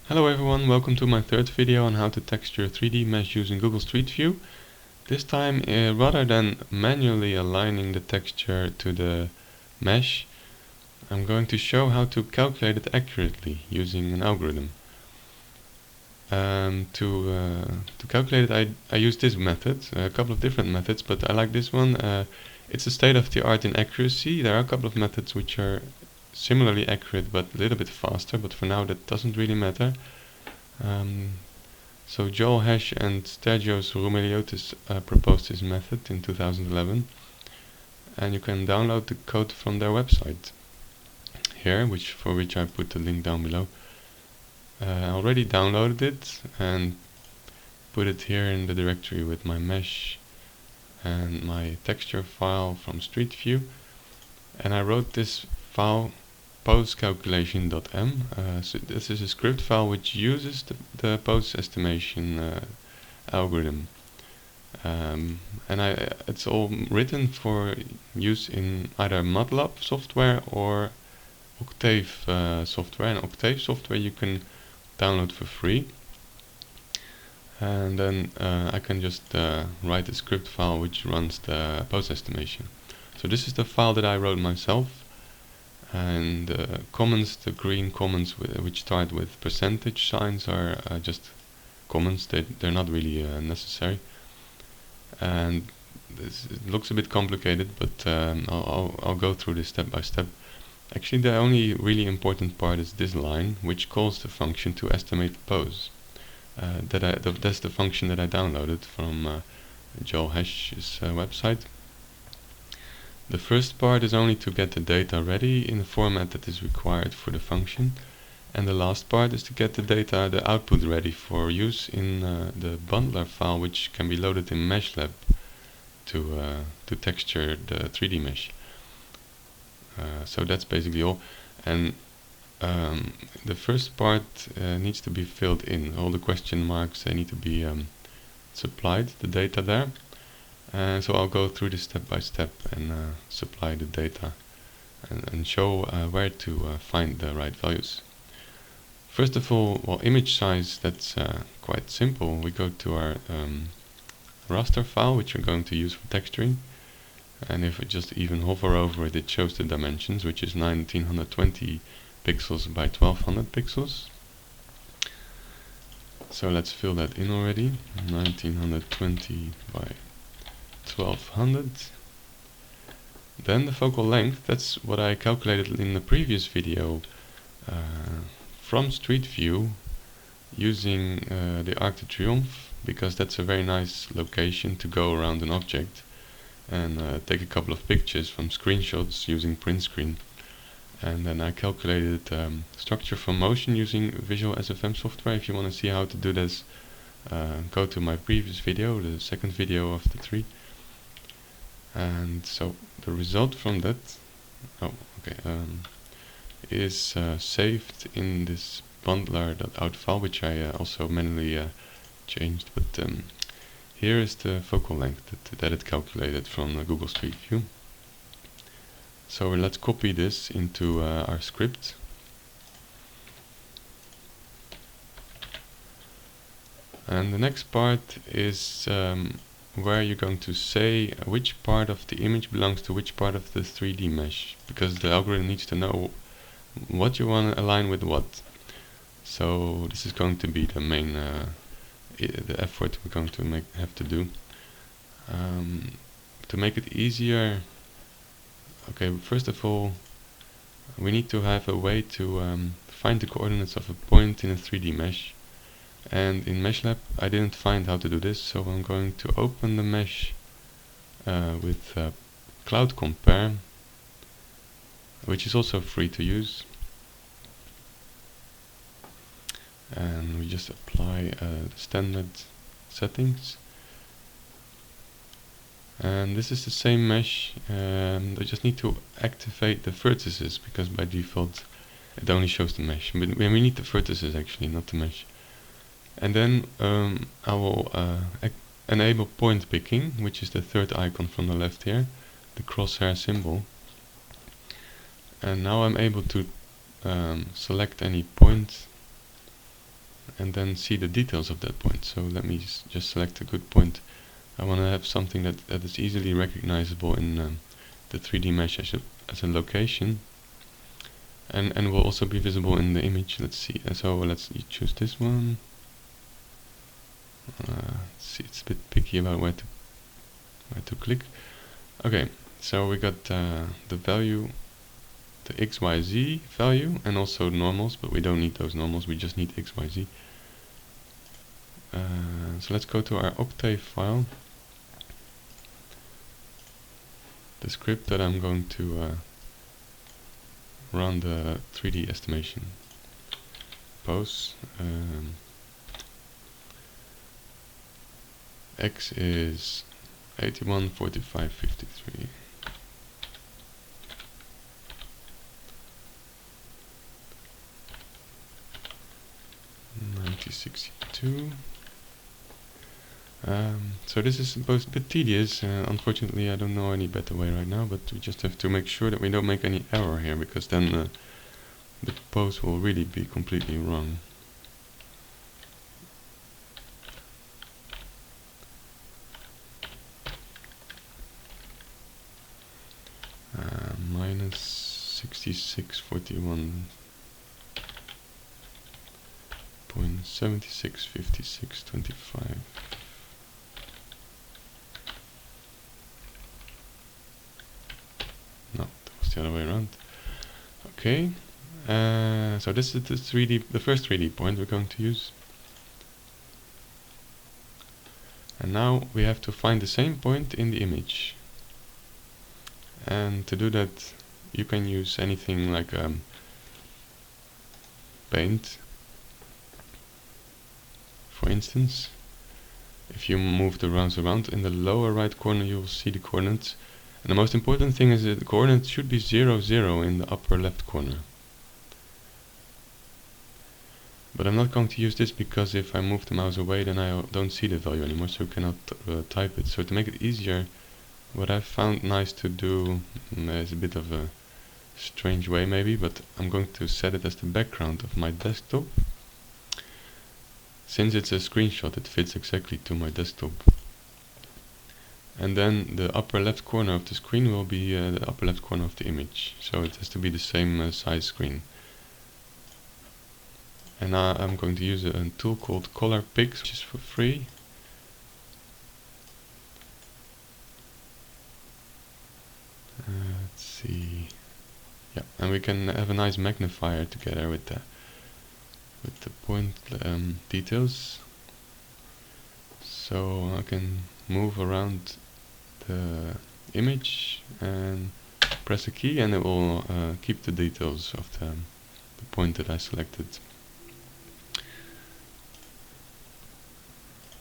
Hello everyone, welcome to my third video on how to texture a 3D mesh using Google Streetview. This time, rather than manually aligning the texture to the mesh, I'm going to show how to calculate it accurately using an algorithm. To calculate it, I use this method, a couple of different methods, but I like this one. It's a state-of-the-art in accuracy. There are a couple of methods which are similarly accurate but a little bit faster, but for now that doesn't really matter. So Joel Hesch and Stergios Roumeliotis proposed this method in 2011, and you can download the code from their website here, for which I put the link down below. I already downloaded it and put it here in the directory with my mesh and my texture file from Streetview, and I wrote this file postcalculation.m. So this is a script file which uses the post estimation algorithm, and it's all written for use in either MATLAB software or Octave software. And Octave software you can download for free, and then I can just write a script file which runs the post estimation. So this is the file that I wrote myself. And comments, the green comments which start with percentage signs are just comments. They're not really necessary. And it looks a bit complicated, but I'll go through this step by step. Actually, the only really important part is this line, which calls the function to estimate the pose. That's the function that I downloaded from Joel Hesch's website. The first part is only to get the data ready in the format that is required for the function, and the last part is to get the output ready for use in the bundler file, which can be loaded in MeshLab to texture the 3D mesh. So that's basically all, and the first part needs to be filled in. All the question marks, they need to be supplied, the data there. So I'll go through this step by step and supply the data and show where to find the right values. First of all, well, image size, that's quite simple. We go to our raster file, which we're going to use for texturing, and if we just even hover over it, it shows the dimensions, which is 1920 pixels by 1200 pixels. So let's fill that in already. 1920 by 1200. Then the focal length, that's what I calculated in the previous video from Streetview using the Arc de Triomphe, because that's a very nice location to go around an object and take a couple of pictures from screenshots using print screen. And then I calculated structure from motion using VisualSFM software. If you want to see how to do this, go to my previous video, the second video of the 3. And so the result from that is saved in this bundler.out file, which I also manually changed. But here is the focal length that it calculated from Google Streetview. So let's copy this into our script. And the next part is where you're going to say which part of the image belongs to which part of the 3D mesh, because the algorithm needs to know what you want to align with what. So this is going to be the main the effort we're going to have to do. To make it easier, first of all, we need to have a way to find the coordinates of a point in a 3D mesh. And in MeshLab I didn't find how to do this, so I'm going to open the mesh with Cloud Compare, which is also free to use. And we just apply the standard settings. And this is the same mesh. I just need to activate the vertices, because by default it only shows the mesh. But we need the vertices actually, not the mesh. And then I will enable point picking, which is the third icon from the left here, the crosshair symbol. And now I'm able to select any point and then see the details of that point. So let me just select a good point. I want to have something that is easily recognizable in the 3D mesh as a location, and will also be visible in the image. Let's see. So let's choose this one. Let's see, it's a bit picky about where to click. Okay, so we got the value, the XYZ value, and also normals, but we don't need those normals. We just need XYZ. So let's go to our octave file. The script that I'm going to run the 3D estimation. Pose. X is 81, 45, 53. $90.62. So this is both a bit tedious. Unfortunately, I don't know any better way right now, but we just have to make sure that we don't make any error here, because then the pose will really be completely wrong. Minus 6641.765625. No, that was the other way around. Okay, so this is the first 3D point we're going to use. And now we have to find the same point in the image. And to do that, you can use anything like paint. For instance, if you move the rounds around, in the lower right corner you will see the coordinates. And the most important thing is that the coordinates should be 0, 0 in the upper left corner. But I'm not going to use this, because if I move the mouse away, then I don't see the value anymore, so you cannot type it. So to make it easier, what I've found nice to do is a bit of a strange way maybe, but I'm going to set it as the background of my desktop. Since it's a screenshot, it fits exactly to my desktop. And then the upper left corner of the screen will be the upper left corner of the image. So it has to be the same size screen. And now I'm going to use a tool called Color Pix, which is for free. Let's see. Yeah, and we can have a nice magnifier together with the point details. So I can move around the image and press a key, and it will keep the details of the point that I selected.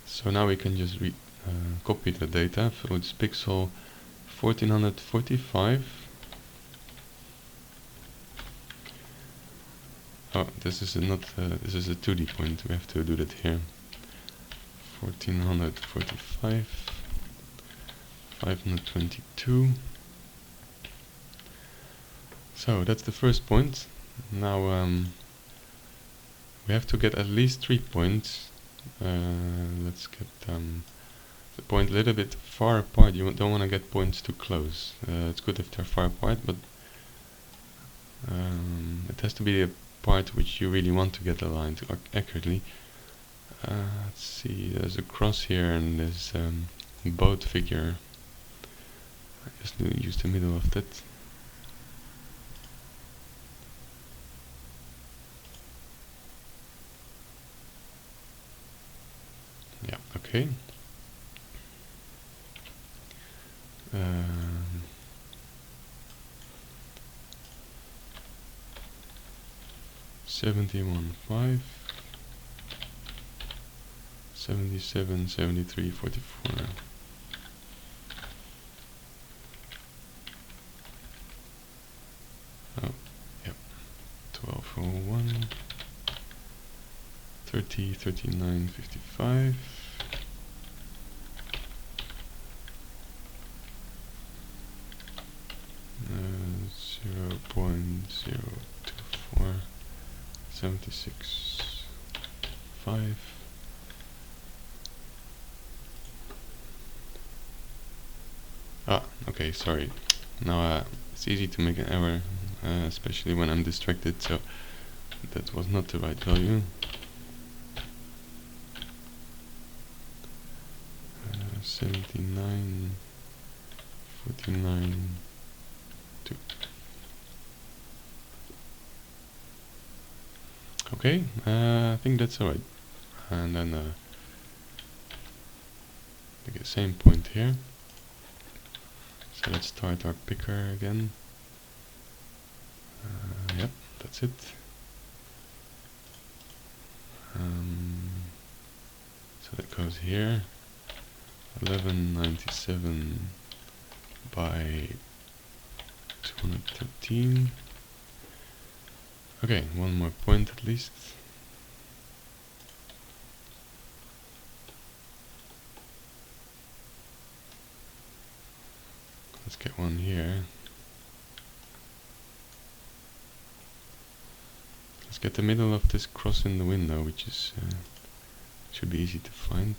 So now we can just copy the data. So it's pixel 1445. Oh, this is not. This is a 2D point. We have to do that here. 1445, 522. So that's the first point. Now we have to get at least 3 points. Let's get the point a little bit far apart. You don't want to get points too close. It's good if they're far apart, but it has to be a part which you really want to get aligned accurately. Let's see, there's a cross here and there's a boat figure. I just use the middle of that. Yeah, okay. 71.5, 77, 73, 44. Oh, yep. 1201, 30, 39, 55. 0.024, 76, 5. Ah, okay, sorry. Now it's easy to make an error, especially when I'm distracted, so that was not the right value. 79, 49, 2. Okay, I think that's alright. And then the same point here. So let's start our picker again. Yep, that's it. So that goes here. 1197 by 213. Okay, one more point at least. Let's get one here. Let's get the middle of this cross in the window, which is should be easy to find.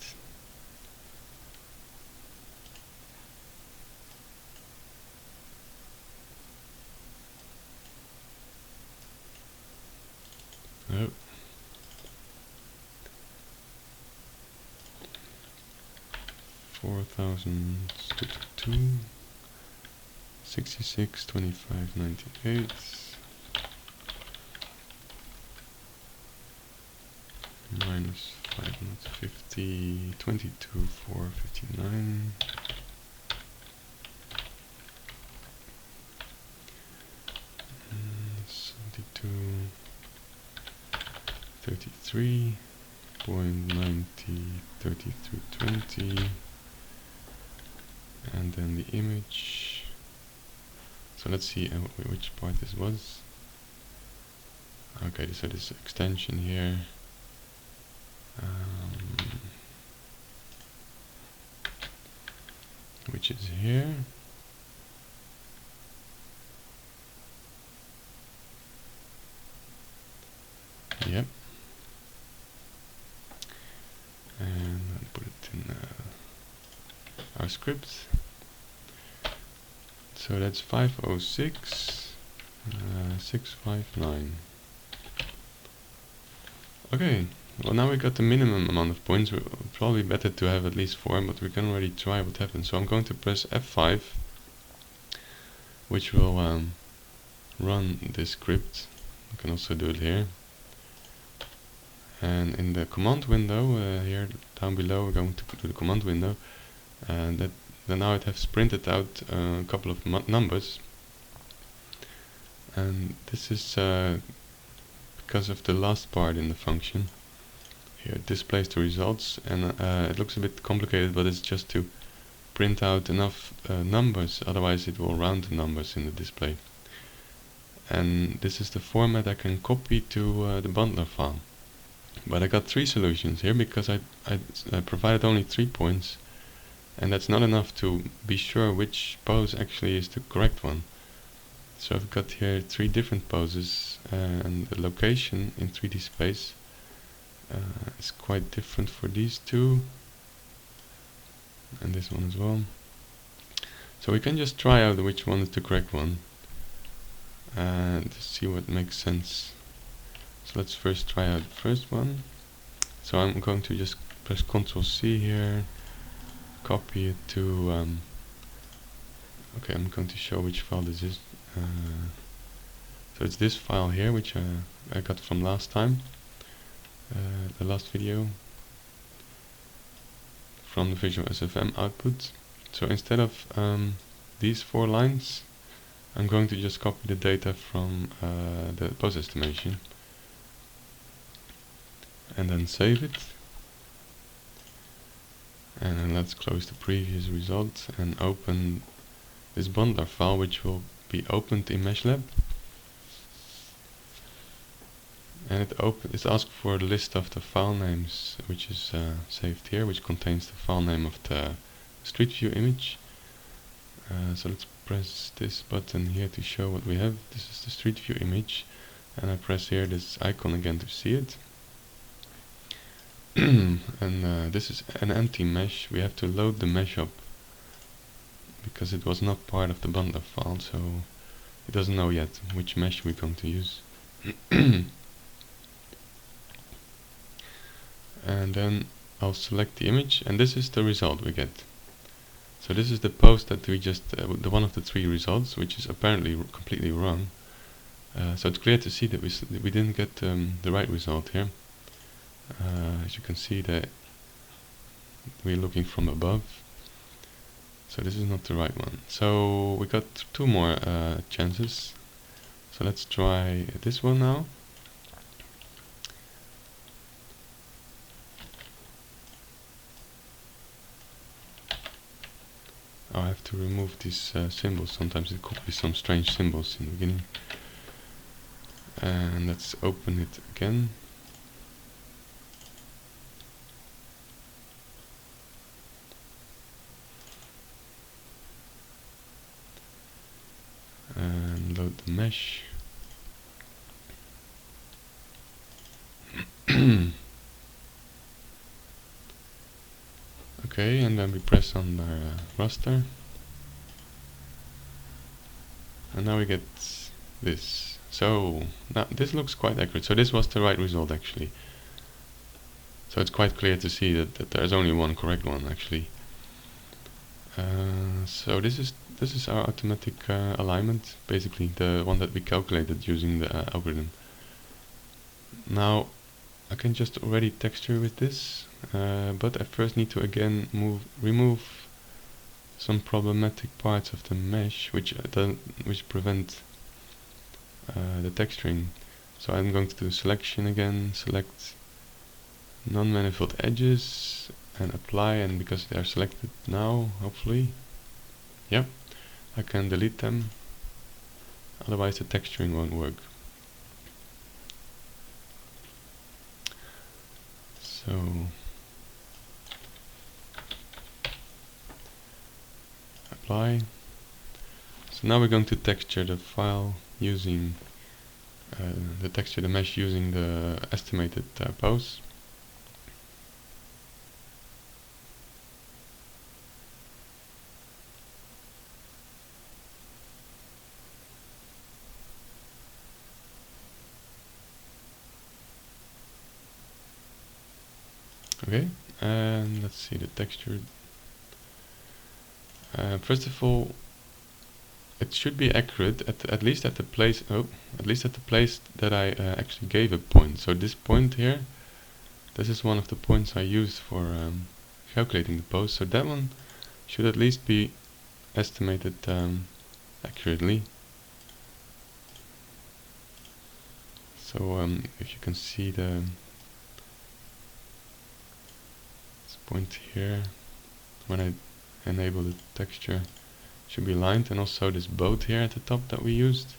Oh. 4002, 66, 25, 98. Minus 550, 22, 459. And 72, 33.90, 3320. And then the image. So let's see which part this was. Okay, so this extension here. Which is here. Yep. And I'll put it in our script. So that's 506, 659. Okay, well now we got the minimum amount of points. Probably better to have at least 4, but we can already try what happens. So I'm going to press F5, which will run this script. You can also do it here. And in the command window, here down below, we're going to do the command window. And then now it has printed out a couple of numbers. And this is because of the last part in the function. Here it displays the results, and it looks a bit complicated, but it's just to print out enough numbers, otherwise it will round the numbers in the display. And this is the format I can copy to the bundler file. But I got 3 solutions here because I provided only 3 points, and that's not enough to be sure which pose actually is the correct one. So I've got here 3 different poses, and the location in 3D space is quite different for these 2, and this one as well. So we can just try out which one is the correct one and see what makes sense. So let's first try out the first one. So I'm going to just press Ctrl C here, copy it to okay, I'm going to show which file this is. So it's this file here, which I got from last time, the last video, from the VisualSFM output. So instead of these 4 lines, I'm going to just copy the data from the pose estimation and then save it. And then let's close the previous result and open this bundler file, which will be opened in MeshLab. And it asks for the list of the file names, which is saved here, which contains the file name of the Street View image. So let's press this button here to show what we have. This is the Street View image, and I press here this icon again to see it. and this is an empty mesh. We have to load the mesh up because it was not part of the bundler file, so it doesn't know yet which mesh we're going to use. And then I'll select the image, and this is the result we get. So this is the post that we just, the one of the 3 results, which is apparently completely wrong. So it's clear to see that we didn't get the right result here. As you can see that we're looking from above. So this is not the right one. So we got 2 more chances. So let's try this one now. I have to remove these symbols. Sometimes it could be some strange symbols in the beginning. And let's open it again. And load the mesh. Okay, and then we press on our raster. And now we get this. So now this looks quite accurate. So this was the right result actually. So it's quite clear to see that there's only one correct one actually. So this is our automatic alignment, basically the one that we calculated using the algorithm. Now I can just already texture with this, but I first need to again remove some problematic parts of the mesh which prevent the texturing. So I'm going to do selection again, select non-manifold edges and apply, and because they are selected now, hopefully, yep, I can delete them, otherwise the texturing won't work. So apply. So now we're going to texture the file using the mesh using the estimated pose. Okay, and let's see the texture. First of all, it should be accurate at least at the place. That I actually gave a point. So this point here, this is one of the points I used for calculating the pose. So that one should at least be estimated accurately. So if you can see this point here, when I enable the texture, should be aligned, and also this boat here at the top that we used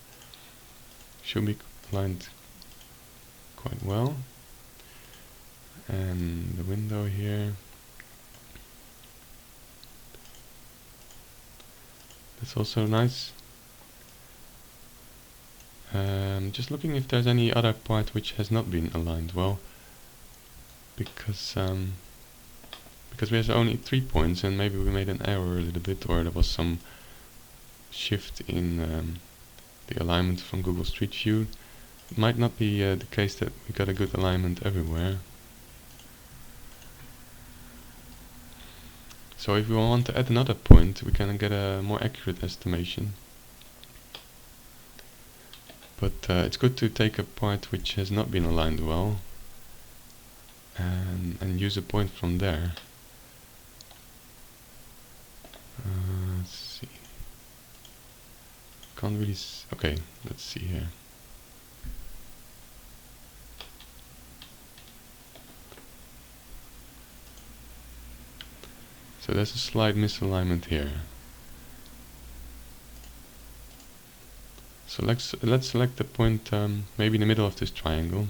should be aligned quite well, and the window here, that's also nice. Just looking if there's any other part which has not been aligned well, because there's only 3 points, and maybe we made an error a little bit, or there was some shift in the alignment from Google Streetview. It might not be the case that we got a good alignment everywhere. So if we want to add another point, we can get a more accurate estimation. But it's good to take a part which has not been aligned well and use a point from there. Let's see. Can't really okay, let's see here. So there's a slight misalignment here. So let's select the point maybe in the middle of this triangle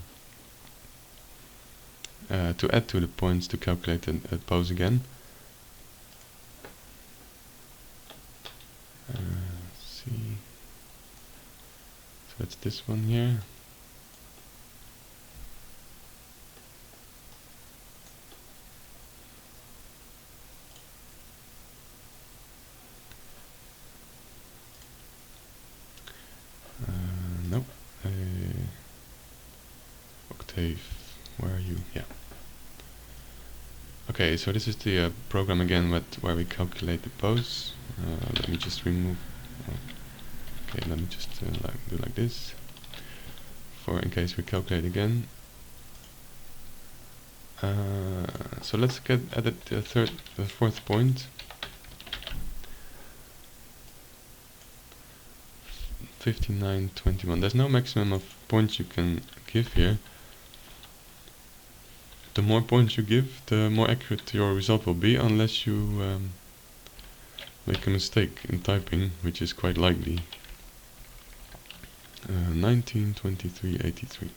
to add to the points to calculate the pose again. Let's see. So that's this one here. octave, where are you? Yeah. Okay, so this is the program again where we calculate the pose. Let me just remove. Okay, let me just do like this, for in case we calculate again. So let's get at the fourth point. 5921. There's no maximum of points you can give here. The more points you give, the more accurate your result will be, unless you make a mistake in typing, which is quite likely. 19, 23, 83.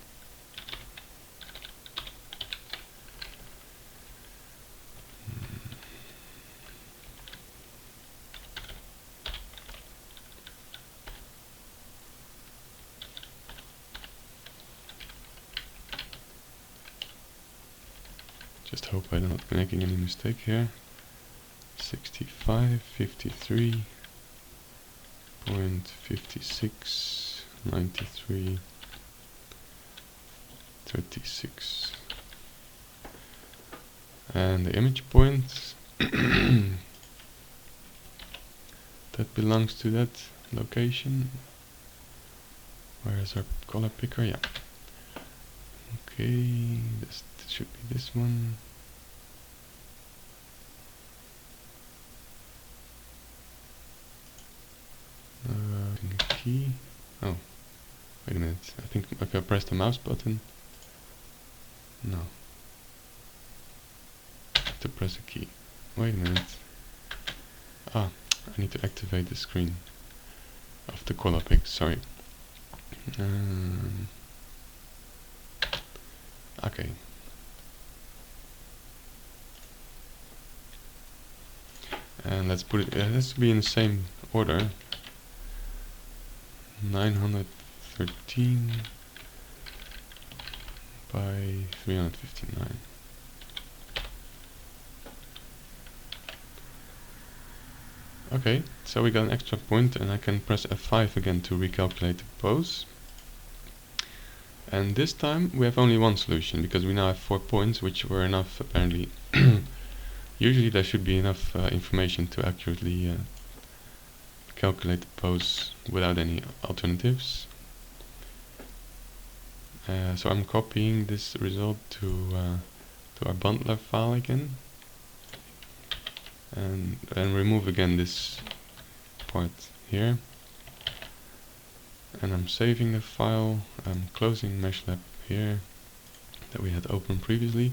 Just hope I'm not making any mistake here. 65, 53, 56, 93, 36. And the image point that belongs to that location. Where is our color picker? Yeah. Okay, this should be this one. Key. Oh, wait a minute. I think if I press the mouse button. No. I have to press a key. Wait a minute. Ah, I need to activate the screen of the color pick. Sorry. Okay. And let's put it. It has to be in the same order. 913 by 359. Okay, so we got an extra point, and I can press F5 again to recalculate the pose. And this time we have only one solution, because we now have 4 points, which were enough apparently. Usually there should be enough information to accurately calculate the pose without any alternatives. So I'm copying this result to our bundler file again, and remove again this part here. And I'm saving the file. I'm closing MeshLab here that we had open previously,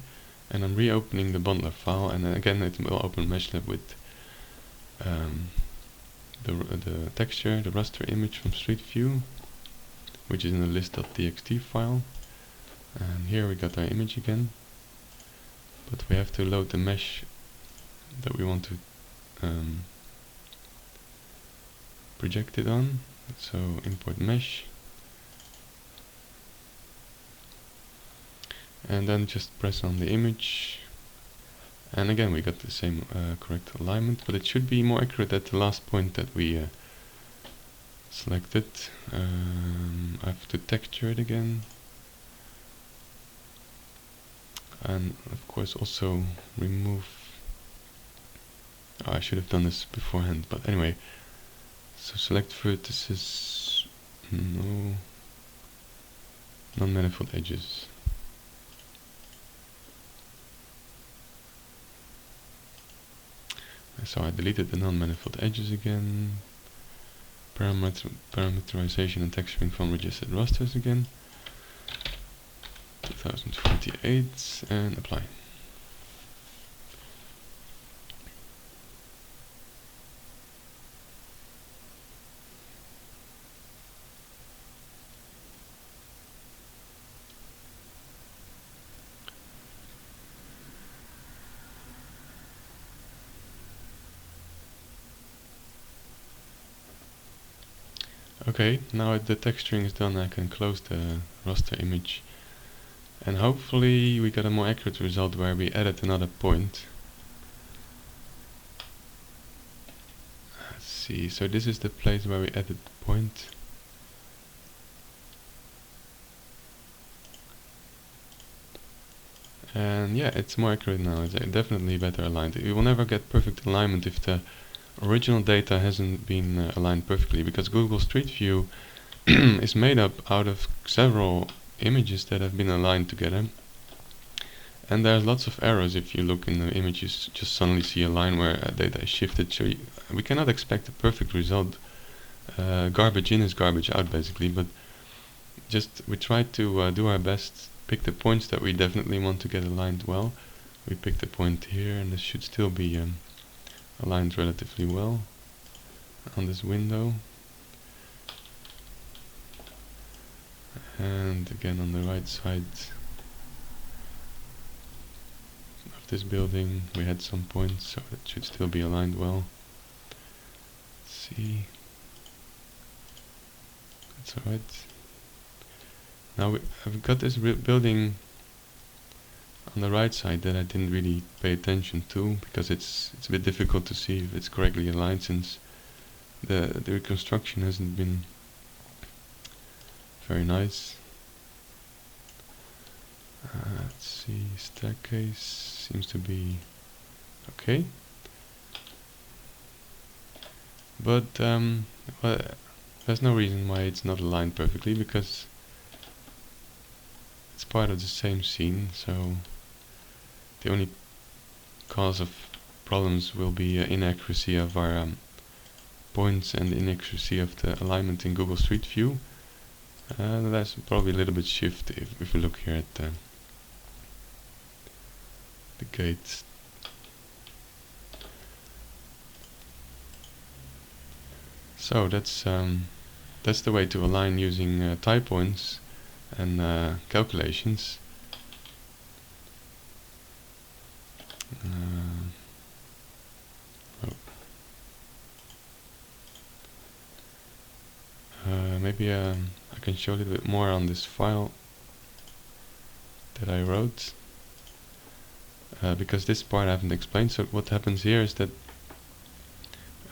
and I'm reopening the bundler file, and then again it will open MeshLab with the texture, the raster image from Streetview, which is in the list.txt file. And here we got our image again, but we have to load the mesh that we want to project it on. So import mesh, and then just press on the image, and again we got the same correct alignment, but it should be more accurate at the last point that we selected. I have to texture it again, and of course also remove. Oh, I should have done this beforehand, but anyway. So select vertices, no, non-manifold edges. So I deleted the non-manifold edges again. Parameterization and texturing from registered rasters again. 2028, and apply. Okay, now the texturing is done, I can close the raster image, and hopefully we got a more accurate result where we added another point. Let's see, so this is the place where we added the point. And yeah, it's more accurate now. It's definitely better aligned. You will never get perfect alignment if the original data hasn't been aligned perfectly, because Google Street View is made up out of several images that have been aligned together. And there's lots of errors. If you look in the image, you just suddenly see a line where data is shifted. So we cannot expect a perfect result. Garbage in is garbage out, basically. But just we try to do our best, pick the points that we definitely want to get aligned well. We pick the point here, and this should still be aligned relatively well on this window. And again on the right side of this building we had some points, so it should still be aligned well. Let's see. That's alright. Now I've got this building on the right side that I didn't really pay attention to, because it's a bit difficult to see if it's correctly aligned, since the reconstruction hasn't been very nice. Let's see, staircase seems to be okay, but well, there's no reason why it's not aligned perfectly, because it's part of the same scene. So the only cause of problems will be inaccuracy of our points and inaccuracy of the alignment in Google Street View. There's probably a little bit shift if we look here at the gates. So that's the way to align using tie points and calculations. Maybe I can show a little bit more on this file that I wrote, because this part I haven't explained. So what happens here is that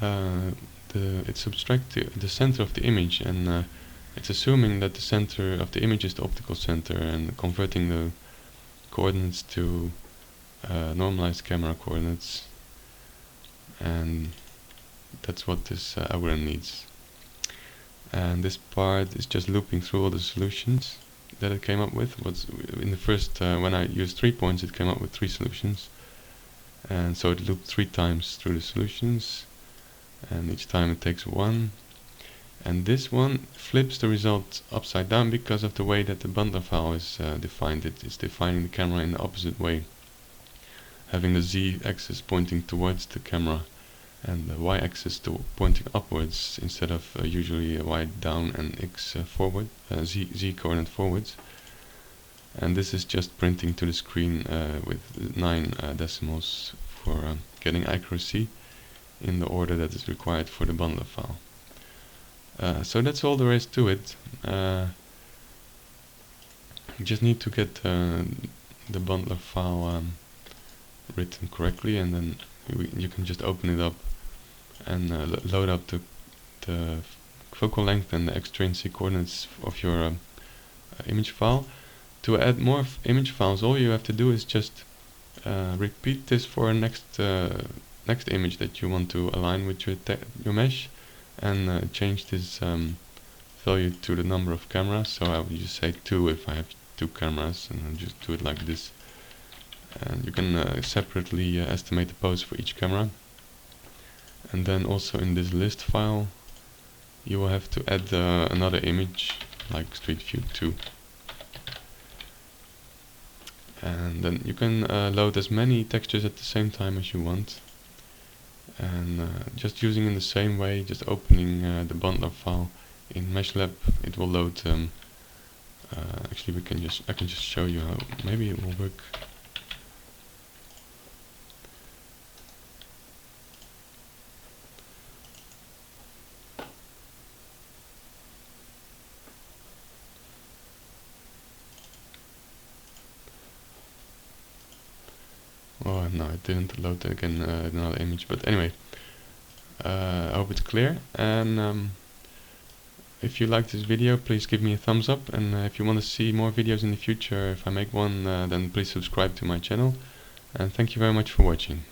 it subtracts the center of the image, and it's assuming that the center of the image is the optical center, and converting the coordinates to normalized camera coordinates, and that's what this algorithm needs. And this part is just looping through all the solutions that it came up with. In the first, when I used 3 points, it came up with 3 solutions, and so it looped 3 times through the solutions, and each time it takes 1. And this one flips the result upside down because of the way that the bundler file is defined. It is defining the camera in the opposite way, having the z-axis pointing towards the camera and the y-axis pointing upwards, instead of usually y down and x forward, z coordinate forwards. And this is just printing to the screen with 9 decimals for getting accuracy in the order that is required for the bundler file. So that's all there is to it. You just need to get the bundler file written correctly, and then you can just open it up and load up the focal length and the extrinsic coordinates of your image file. To add more image files, all you have to do is just repeat this for next image that you want to align with your mesh, and change this value to the number of cameras. So I would just say 2 if I have 2 cameras, and I'll just do it like this. And you can separately estimate the pose for each camera. And then also in this list file you will have to add another image like Street View 2. And then you can load as many textures at the same time as you want. And just using in the same way, just opening the bundler file in MeshLab, it will load. Actually, I can just show you how maybe it will work. Oh no, it didn't load again another image, but anyway, I hope it's clear. And if you liked this video, please give me a thumbs up, and if you want to see more videos in the future, if I make one, then please subscribe to my channel, and thank you very much for watching.